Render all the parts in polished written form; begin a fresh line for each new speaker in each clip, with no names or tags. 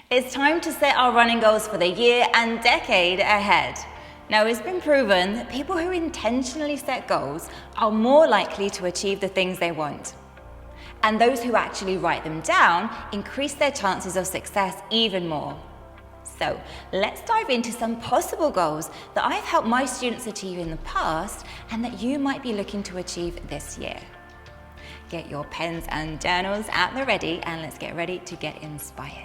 It's time to set our running goals for the year and decade ahead. Now, it's been proven that people who intentionally set goals are more likely to achieve the things they want. And those who actually write them down increase their chances of success even more. So, let's dive into some possible goals that I've helped my students achieve in the past and that you might be looking to achieve this year. Get your pens and journals at the ready and let's get ready to get inspired.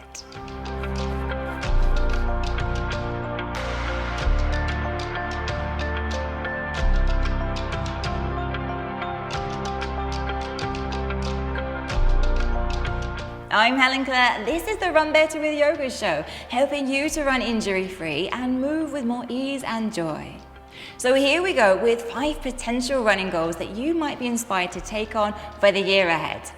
I'm Helen. This is the Run Better with Yoga show, helping you to run injury-free and move with more ease and joy. So here we go with 5 potential running goals that you might be inspired to take on for the year ahead.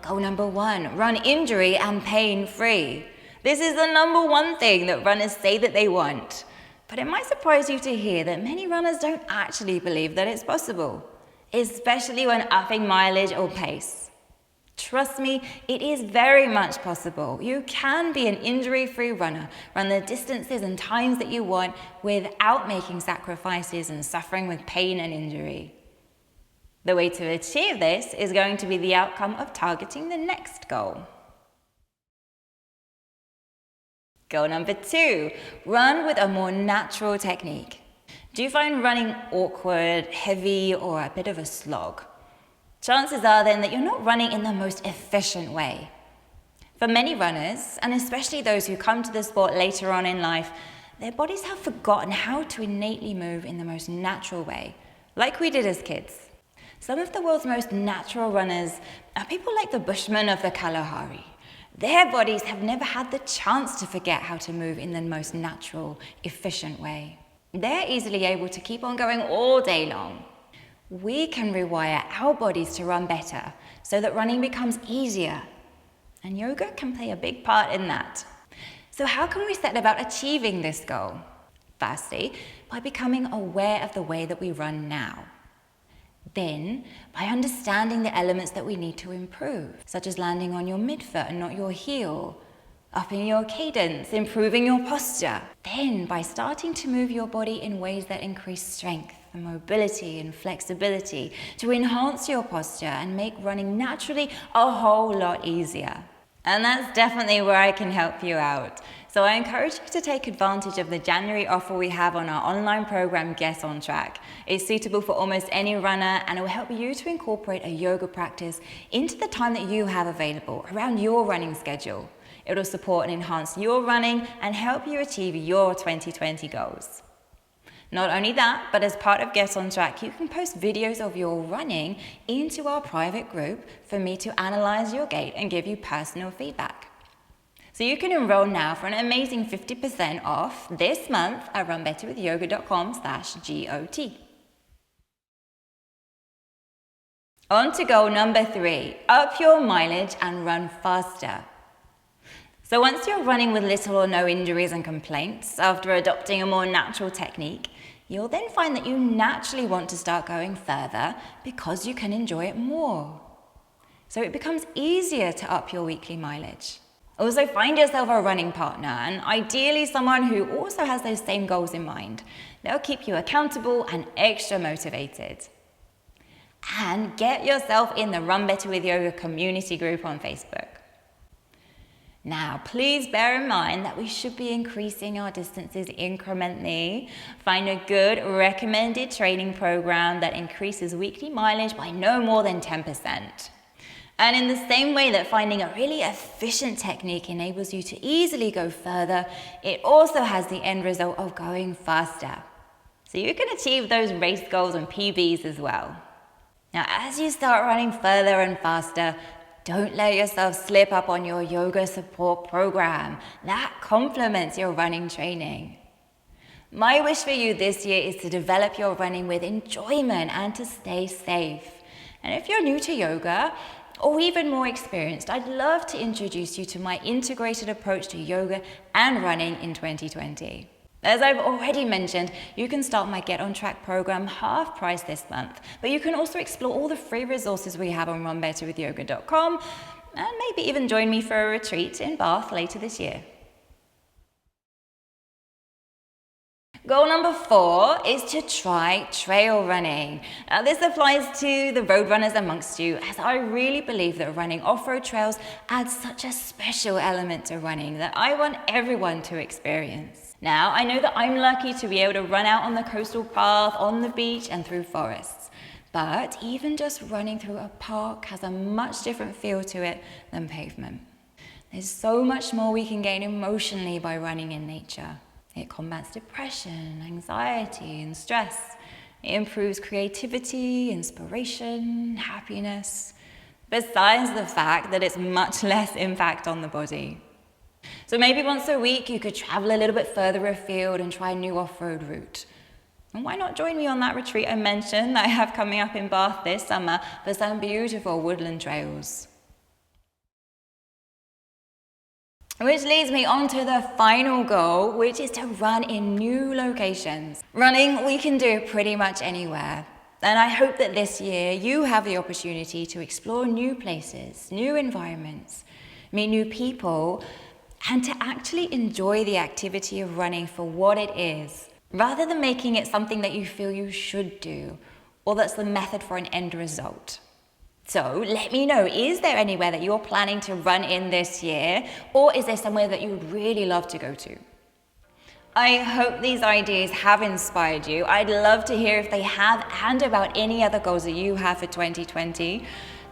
Goal number 1, run injury and pain-free. This is the number 1 thing that runners say that they want. But it might surprise you to hear that many runners don't actually believe that it's possible, especially when upping mileage or pace. Trust me, it is very much possible. You can be an injury-free runner, run the distances and times that you want without making sacrifices and suffering with pain and injury. The way to achieve this is going to be the outcome of targeting the next goal. Goal number 2, run with a more natural technique. Do you find running awkward, heavy, or a bit of a slog? Chances are then that you're not running in the most efficient way. For many runners, and especially those who come to the sport later on in life, their bodies have forgotten how to innately move in the most natural way, like we did as kids. Some of the world's most natural runners are people like the Bushmen of the Kalahari. Their bodies have never had the chance to forget how to move in the most natural, efficient way. They're easily able to keep on going all day long. We can rewire our bodies to run better so that running becomes easier. And yoga can play a big part in that. So how can we set about achieving this goal? Firstly, by becoming aware of the way that we run now. Then, by understanding the elements that we need to improve, such as landing on your midfoot and not your heel, upping your cadence, improving your posture. Then, by starting to move your body in ways that increase strength and mobility and flexibility to enhance your posture and make running naturally a whole lot easier. And that's definitely where I can help you out. So I encourage you to take advantage of the January offer we have on our online program, Get On Track. It's suitable for almost any runner and it will help you to incorporate a yoga practice into the time that you have available around your running schedule. It will support and enhance your running and help you achieve your 2020 goals. Not only that, but as part of Get On Track, you can post videos of your running into our private group for me to analyze your gait and give you personal feedback. So you can enroll now for an amazing 50% off this month at runbetterwithyoga.com/GOT. On to goal number 3, up your mileage and run faster. So once you're running with little or no injuries and complaints, after adopting a more natural technique, you'll then find that you naturally want to start going further because you can enjoy it more. So it becomes easier to up your weekly mileage. Also, find yourself a running partner, and ideally someone who also has those same goals in mind. They'll keep you accountable and extra motivated. And get yourself in the Run Better with Yoga community group on Facebook. Now, please bear in mind that we should be increasing our distances incrementally. Find a good recommended training program that increases weekly mileage by no more than 10%. And in the same way that finding a really efficient technique enables you to easily go further, it also has the end result of going faster. So you can achieve those race goals and PBs as well. Now, as you start running further and faster, don't let yourself slip up on your yoga support program. That complements your running training. My wish for you this year is to develop your running with enjoyment and to stay safe. And if you're new to yoga, or even more experienced, I'd love to introduce you to my integrated approach to yoga and running in 2020. As I've already mentioned, you can start my Get On Track program half price this month, but you can also explore all the free resources we have on runbetterwithyoga.com and maybe even join me for a retreat in Bath later this year. Goal number 4 is to try trail running. Now, this applies to the road runners amongst you, as I really believe that running off-road trails adds such a special element to running that I want everyone to experience. Now, I know that I'm lucky to be able to run out on the coastal path, on the beach and through forests. But even just running through a park has a much different feel to it than pavement. There's so much more we can gain emotionally by running in nature. It combats depression, anxiety, and stress. It improves creativity, inspiration, happiness, besides the fact that it's much less impact on the body. So maybe once a week you could travel a little bit further afield and try a new off-road route. And why not join me on that retreat I mentioned that I have coming up in Bath this summer for some beautiful woodland trails? Which leads me on to the final goal, which is to run in new locations. Running, we can do pretty much anywhere. And I hope that this year you have the opportunity to explore new places, new environments, meet new people, and to actually enjoy the activity of running for what it is, rather than making it something that you feel you should do, or that's the method for an end result. So let me know, is there anywhere that you're planning to run in this year, or is there somewhere that you would really love to go to? I hope these ideas have inspired you. I'd love to hear if they have, and about any other goals that you have for 2020.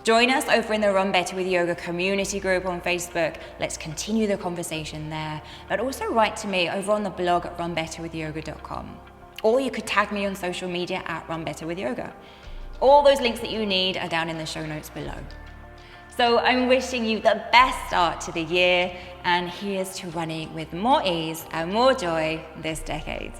Join us over in the Run Better with Yoga community group on Facebook. Let's continue the conversation there. But also write to me over on the blog at runbetterwithyoga.com. Or you could tag me on social media at runbetterwithyoga. All those links that you need are down in the show notes below. So I'm wishing you the best start to the year, and here's to running with more ease and more joy this decade.